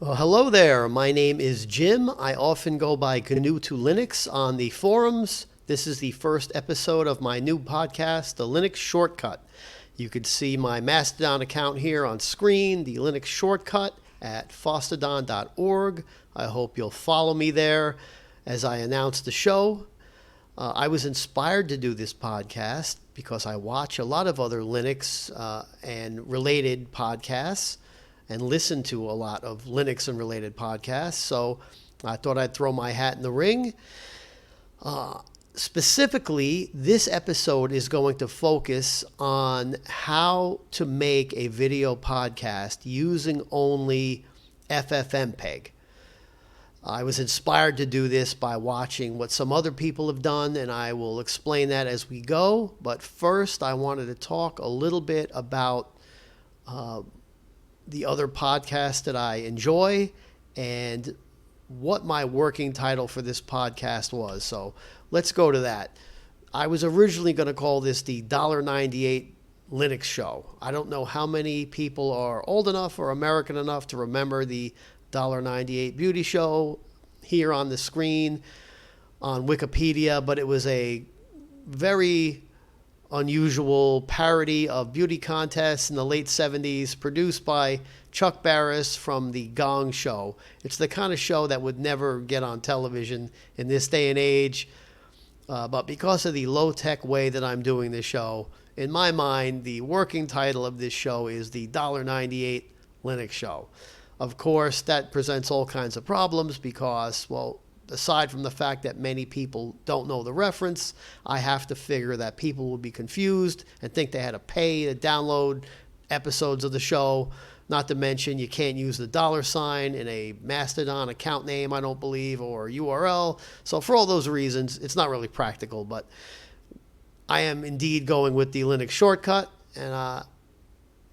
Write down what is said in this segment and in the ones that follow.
Well, hello there. My name is Jim. I often go by GNU to Linux on the forums. This is the first episode of my new podcast, The Linux Shortcut. You can see my Mastodon account here on screen, the Linux Shortcut at fosstodon.org. I hope you'll follow me there as I announce the show. I was inspired to do this podcast because I watch a lot of other Linux and related podcasts and listen to a lot of Linux and related podcasts. So I thought I'd throw my hat in the ring. Specifically, this episode is going to focus on how to make a video podcast using only FFmpeg. I was inspired to do this by watching what some other people have done, and I will explain that as we go. But first, I wanted to talk a little bit about the other podcasts that I enjoy and what my working title for this podcast was. So let's go to that. I was originally going to call this the $1.98 Linux Show. I don't know how many people are old enough or American enough to remember the $1.98 Beauty Show here on the screen on Wikipedia, but it was a very unusual parody of beauty contests in the late 70s produced by Chuck Barris from The Gong Show. It's the kind of show that would never get on television in this day and age, but because of the low-tech way that I'm doing this show, in my mind, the working title of this show is the $1.98 Linux Show. Of course, that presents all kinds of problems because, well, aside from the fact that many people don't know the reference, I have to figure that people will be confused and think they had to pay to download episodes of the show. Not to mention, you can't use the $ in a Mastodon account name, I don't believe, or URL. So for all those reasons, it's not really practical, but I am indeed going with the Linux Shortcut, and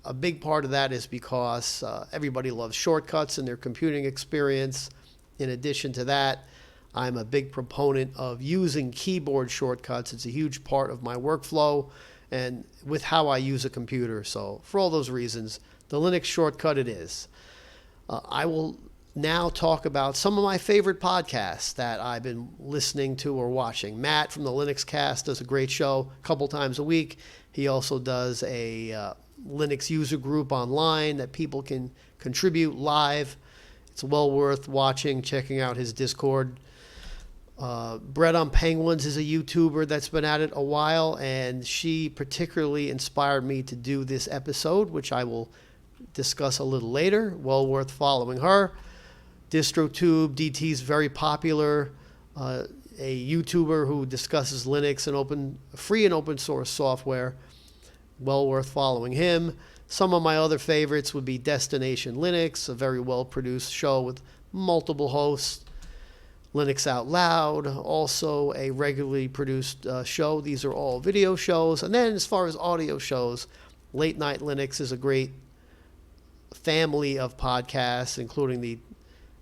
a big part of that is because everybody loves shortcuts in their computing experience. In addition to that, I'm a big proponent of using keyboard shortcuts. It's a huge part of my workflow and with how I use a computer. So for all those reasons, the Linux Shortcut it is. I will now talk about some of my favorite podcasts that I've been listening to or watching. Matt from the Linux Cast does a great show a couple times a week. He also does a Linux user group online that people can contribute live. It's well worth watching, checking out his Discord. Bread on Penguins is a YouTuber that's been at it a while, and she particularly inspired me to do this episode, which I will discuss a little later. Well worth following her. DistroTube, DT's very popular, a YouTuber who discusses Linux and free and open source software. Well worth following him. Some of my other favorites would be Destination Linux, a very well-produced show with multiple hosts. Linux Out Loud, also a regularly produced show. These are all video shows. And then as far as audio shows, Late Night Linux is a great family of podcasts, including the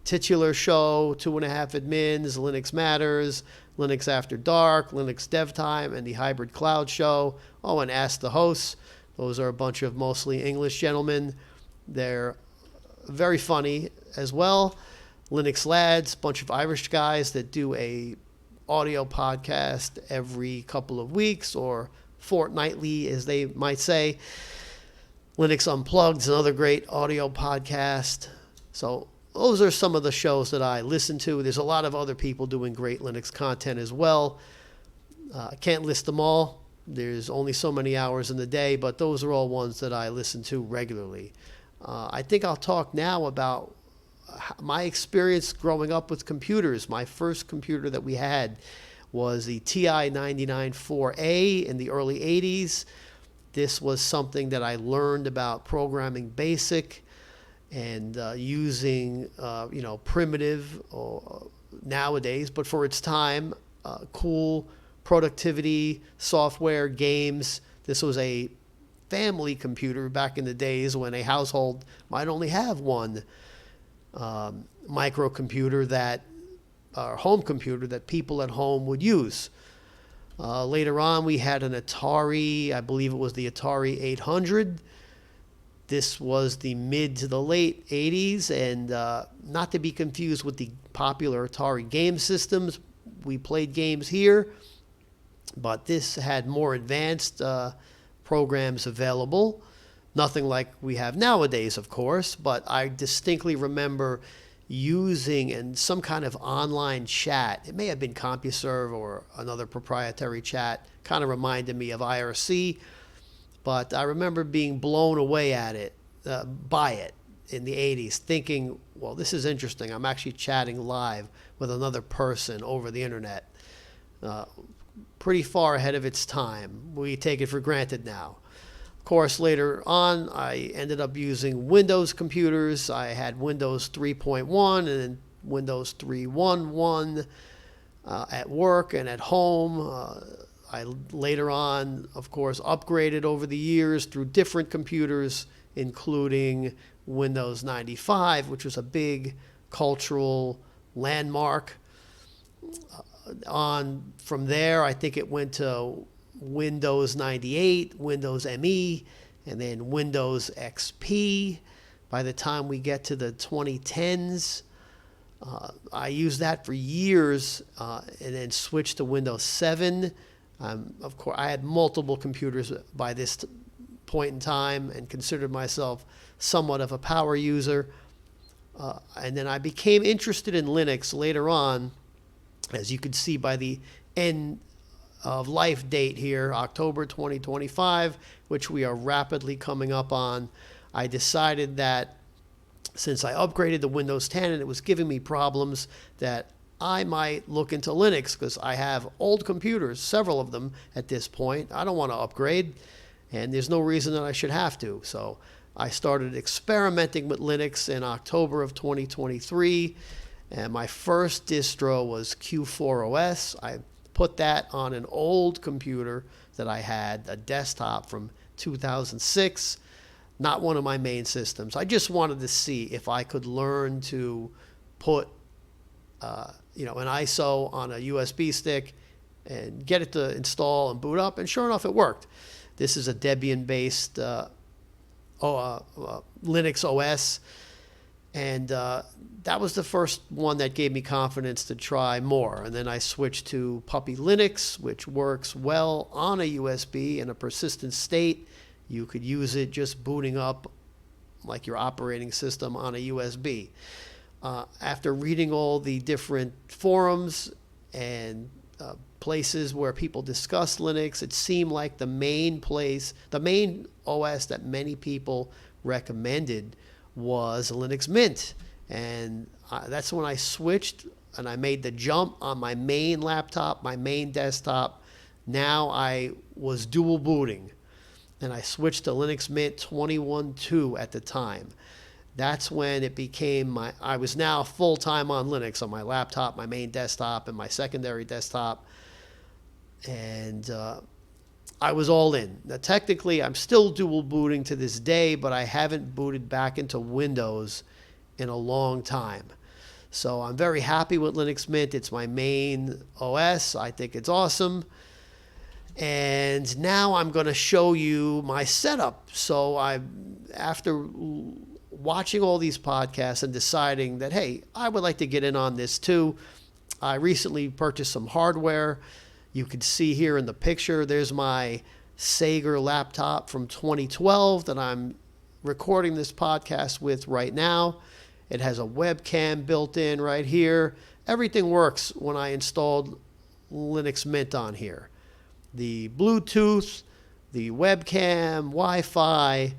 Titular Show, 2.5 Admins, Linux Matters, Linux After Dark, Linux Dev Time, and the Hybrid Cloud Show. Oh, and Ask the Hosts. Those are a bunch of mostly English gentlemen. They're very funny as well. Linux Lads, bunch of Irish guys that do a audio podcast every couple of weeks or fortnightly, as they might say. Linux Unplugged is another great audio podcast. So those are some of the shows that I listen to. There's a lot of other people doing great Linux content as well. I can't list them all. There's only so many hours in the day, but those are all ones that I listen to regularly. I think I'll talk now about my experience growing up with computers. My first computer that we had was the TI 99-4A in the early 80s. This was something that I learned about programming BASIC and using primitive nowadays, but for its time, cool productivity software, games. This was a family computer back in the days when a household might only have one microcomputer home computer that people at home would use. Later on, we had an Atari, I believe it was the Atari 800. This was the mid to the late 80s, and not to be confused with the popular Atari game systems. We played games here, but this had more advanced programs available. Nothing like we have nowadays, of course, but I distinctly remember using in some kind of online chat. It may have been CompuServe or another proprietary chat. Kind of reminded me of IRC, but I remember being blown away at it, by it in the 80s, thinking, well, this is interesting. I'm actually chatting live with another person over the internet. Pretty far ahead of its time. We take it for granted now. Of course, later on, I ended up using Windows computers. I had Windows 3.1 and then Windows 3.1.1 at work and at home. I later on, of course, upgraded over the years through different computers, including Windows 95, which was a big cultural landmark. From there, I think it went to Windows 98, Windows ME, and then Windows XP. By the time we get to the 2010s, I used that for years, and then switched to Windows 7. Of course, I had multiple computers by this point in time and considered myself somewhat of a power user. And then I became interested in Linux later on, as you can see by the end of life date here, October 2025, which we are rapidly coming up on. I decided that since I upgraded to Windows 10 and it was giving me problems, that I might look into Linux, because I have old computers, several of them at this point. I don't want to upgrade, and there's no reason that I should have to. So I started experimenting with Linux in October of 2023, and my first distro was Q4OS. I put that on an old computer that I had, a desktop from 2006, not one of my main systems. I just wanted to see if I could learn to put an ISO on a USB stick and get it to install and boot up, and sure enough, it worked. This is a Debian-based Linux OS, and that was the first one that gave me confidence to try more. And then I switched to Puppy Linux, which works well on a USB in a persistent state. You could use it just booting up like your operating system on a USB. After reading all the different forums and places where people discuss Linux, it seemed like the main OS that many people recommended was Linux Mint. And that's when I switched and I made the jump on my main laptop, my main desktop. Now I was dual booting, and I switched to Linux Mint 21.2 at the time. That's when it became I was now full-time on Linux on my laptop, my main desktop, and my secondary desktop. And I was all in. Now, technically, I'm still dual booting to this day, but I haven't booted back into Windows in a long time. So I'm very happy with Linux Mint. It's my main OS. I think it's awesome. And now I'm going to show you my setup. So after watching all these podcasts and deciding that, hey, I would like to get in on this too, I recently purchased some hardware. You can see here in the picture, there's my Sager laptop from 2012 that I'm recording this podcast with right now. It has a webcam built in right here. Everything works when I installed Linux Mint on here. The Bluetooth, the webcam, Wi-Fi.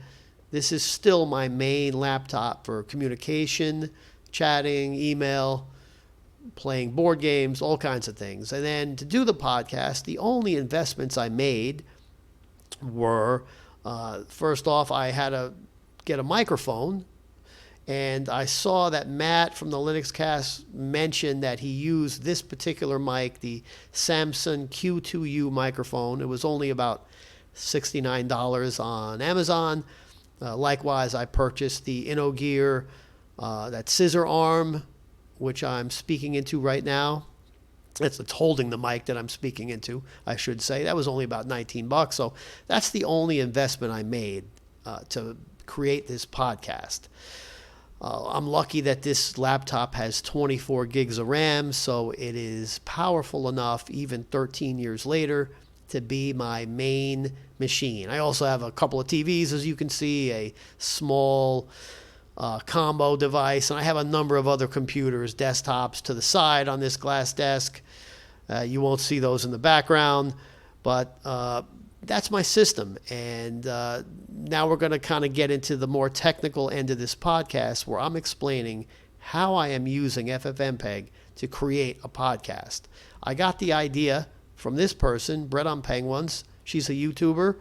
This is still my main laptop for communication, chatting, email, playing board games, all kinds of things. And then to do the podcast, the only investments I made were, first off, I had to get a microphone. And I saw that Matt from the Linux Cast mentioned that he used this particular mic, the Samsung Q2U microphone. It was only about $69 on Amazon. Likewise, I purchased the InnoGear, that scissor arm, which I'm speaking into right now. It's holding the mic that I'm speaking into, I should say. That was only about $19. So that's the only investment I made to create this podcast. I'm lucky that this laptop has 24 gigs of RAM, so it is powerful enough, even 13 years later, to be my main machine. I also have a couple of TVs, as you can see, a small combo device, and I have a number of other computers, desktops to the side on this glass desk. You won't see those in the background, but that's my system. And now we're going to kind of get into the more technical end of this podcast, where I'm explaining how I am using FFmpeg to create a podcast. I got the idea from this person, Bread on Penguins. She's a YouTuber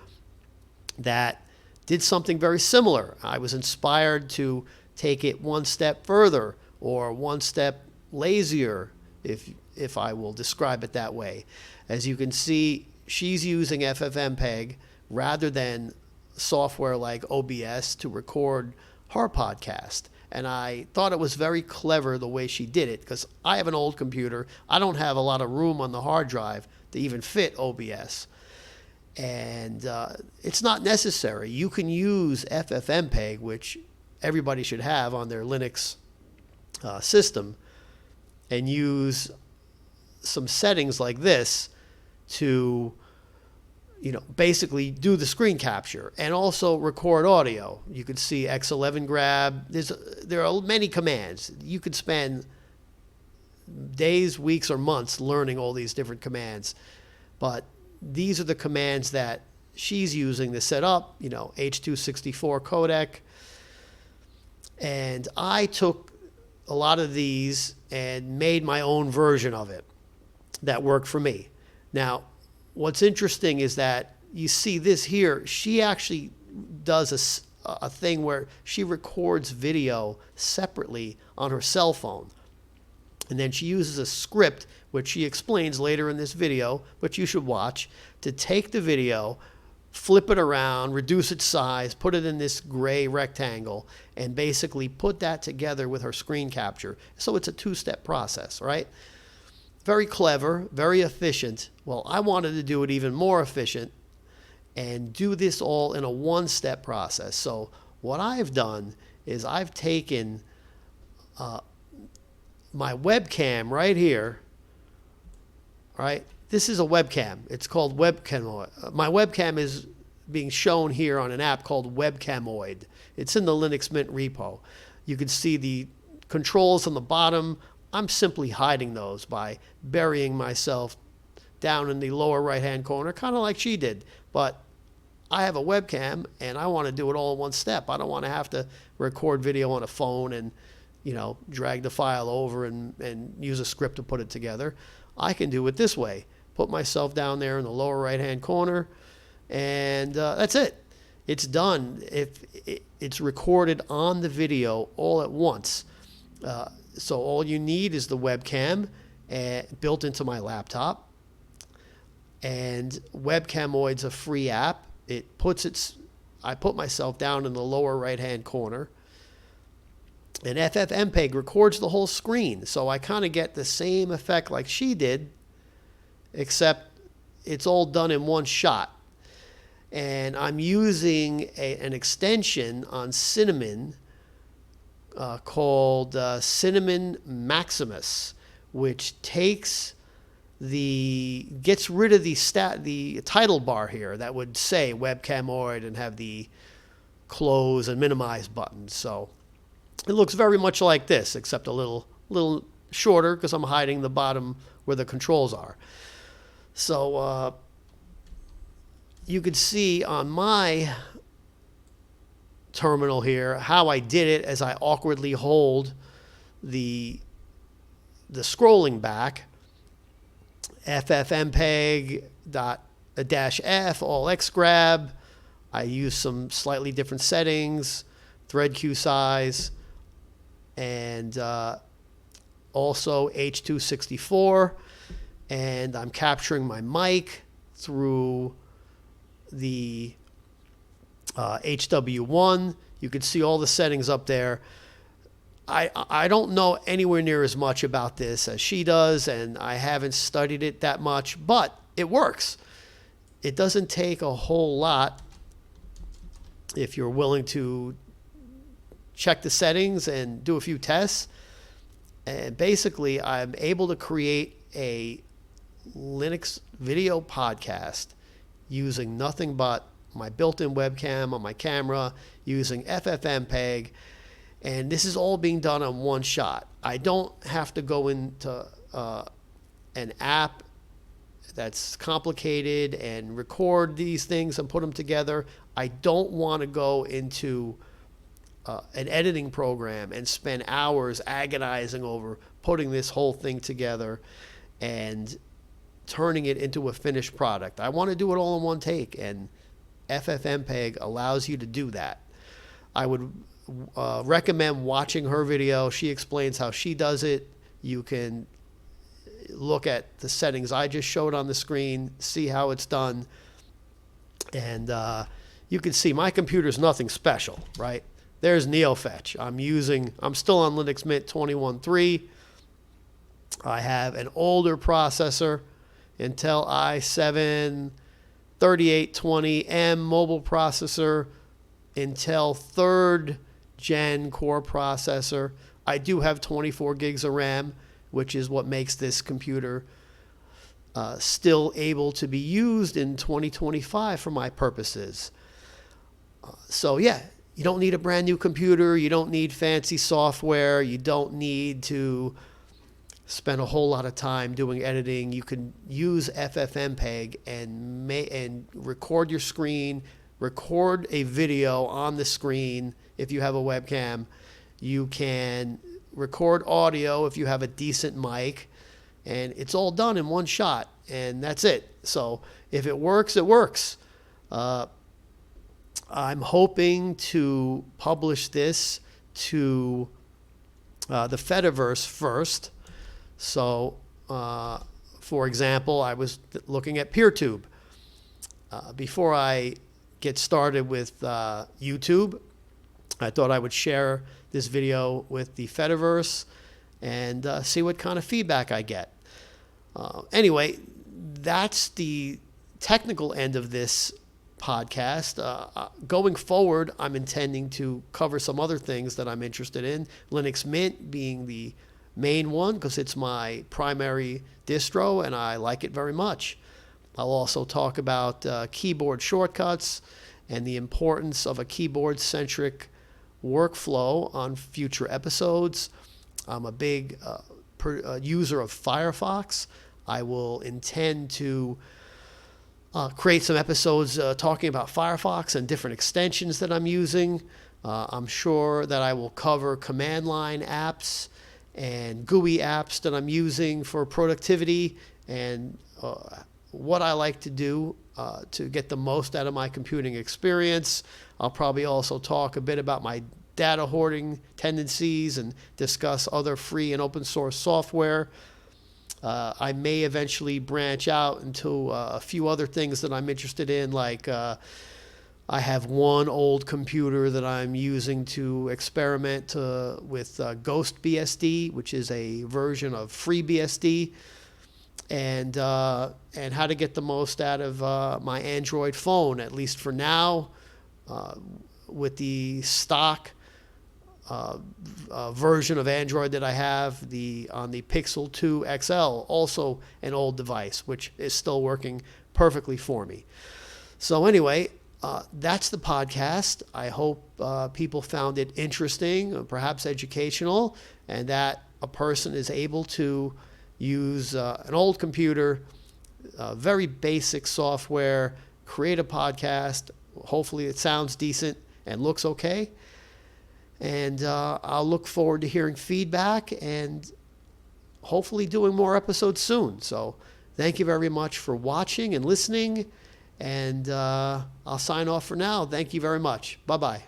that did something very similar. I was inspired to take it one step further, or one step lazier, if I will describe it that way. As you can see, she's using FFmpeg rather than software like OBS to record her podcast. And I thought it was very clever the way she did it, because I have an old computer. I don't have a lot of room on the hard drive to even fit OBS. And it's not necessary. You can use FFmpeg, which everybody should have on their Linux system, and use some settings like this to, basically do the screen capture and also record audio. You can see X11 grab. There are many commands. You could spend days, weeks, or months learning all these different commands, but these are the commands that she's using to set up, H.264 codec. And I took a lot of these and made my own version of it that worked for me. Now, what's interesting is that you see this here. She actually does a thing where she records video separately on her cell phone. And then she uses a script, which she explains later in this video, but you should watch, to take the video, flip it around, reduce its size, put it in this gray rectangle, and basically put that together with her screen capture. So it's a two-step process, right? Very clever, very efficient. Well, I wanted to do it even more efficient and do this all in a one-step process. So what I've done is I've taken my webcam right here, right? This is a webcam. It's called Webcam. My webcam is being shown here on an app called Webcamoid. It's in the Linux Mint repo. You can see the controls on the bottom. I'm simply hiding those by burying myself down in the lower right-hand corner, kind of like she did. But I have a webcam, and I want to do it all in one step. I don't want to have to record video on a phone and, drag the file over and use a script to put it together. I can do it this way. Put myself down there in the lower right-hand corner, and that's it. It's done. It's recorded on the video all at once. So all you need is the webcam built into my laptop. And Webcamoid's a free app. I put myself down in the lower right-hand corner. And FFmpeg records the whole screen. So I kind of get the same effect like she did, except it's all done in one shot. And I'm using an extension on Cinnamon called Cinnamon Maximus, which gets rid of the title bar here that would say Webcamoid and have the close and minimize buttons. So it looks very much like this, except a little shorter, because I'm hiding the bottom where the controls are. So you could see on my terminal here how I did it, as I awkwardly hold the scrolling back. FFmpeg -F all X grab. I use some slightly different settings, thread queue size, and also H.264. And I'm capturing my mic through the HW1. You can see all the settings up there. I don't know anywhere near as much about this as she does, and I haven't studied it that much, but it works. It doesn't take a whole lot if you're willing to check the settings and do a few tests. And basically, I'm able to create a Linux video podcast using nothing but my built-in webcam on my camera, using FFmpeg, and this is all being done on one shot. I don't have to go into an app that's complicated and record these things and put them together. I don't want to go into an editing program and spend hours agonizing over putting this whole thing together and turning it into a finished product. I want to do it all in one take, and FFmpeg allows you to do that. I would recommend watching her video. She explains how she does it. You can look at the settings I just showed on the screen, see how it's done, and you can see my computer's nothing special, right? There's NeoFetch. I'm still on Linux Mint 21.3. I have an older processor, Intel i7 3820M mobile processor, Intel 3rd gen core processor. I do have 24 gigs of RAM, which is what makes this computer still able to be used in 2025 for my purposes. So yeah, you don't need a brand new computer. You don't need fancy software. You don't need to spend a whole lot of time doing editing. You can use FFmpeg and record your screen, record a video on the screen if you have a webcam. You can record audio if you have a decent mic, and it's all done in one shot, and that's it. So if it works, it works. I'm hoping to publish this to the Fediverse first. So, for example, I was looking at PeerTube. Before I get started with YouTube, I thought I would share this video with the Fediverse and see what kind of feedback I get. Anyway, that's the technical end of this podcast. Going forward, I'm intending to cover some other things that I'm interested in, Linux Mint being the main one because it's my primary distro and I like it very much. I'll also talk about keyboard shortcuts and the importance of a keyboard-centric workflow on future episodes. I'm a big user of Firefox. I will intend to create some episodes talking about Firefox and different extensions that I'm using. I'm sure that I will cover command line apps and GUI apps that I'm using for productivity and what I like to do to get the most out of my computing experience. I'll probably also talk a bit about my data hoarding tendencies and discuss other free and open source software. I may eventually branch out into a few other things that I'm interested in, like I have one old computer that I'm using to experiment with Ghost BSD, which is a version of FreeBSD, and how to get the most out of my Android phone, at least for now, with the stock version of Android that I have, on the Pixel 2 XL, also an old device, which is still working perfectly for me. So anyway, that's the podcast. I hope people found it interesting, perhaps educational, and that a person is able to use an old computer, very basic software, create a podcast. Hopefully it sounds decent and looks okay. And I'll look forward to hearing feedback and hopefully doing more episodes soon. So thank you very much for watching and listening. And I'll sign off for now. Thank you very much. Bye-bye.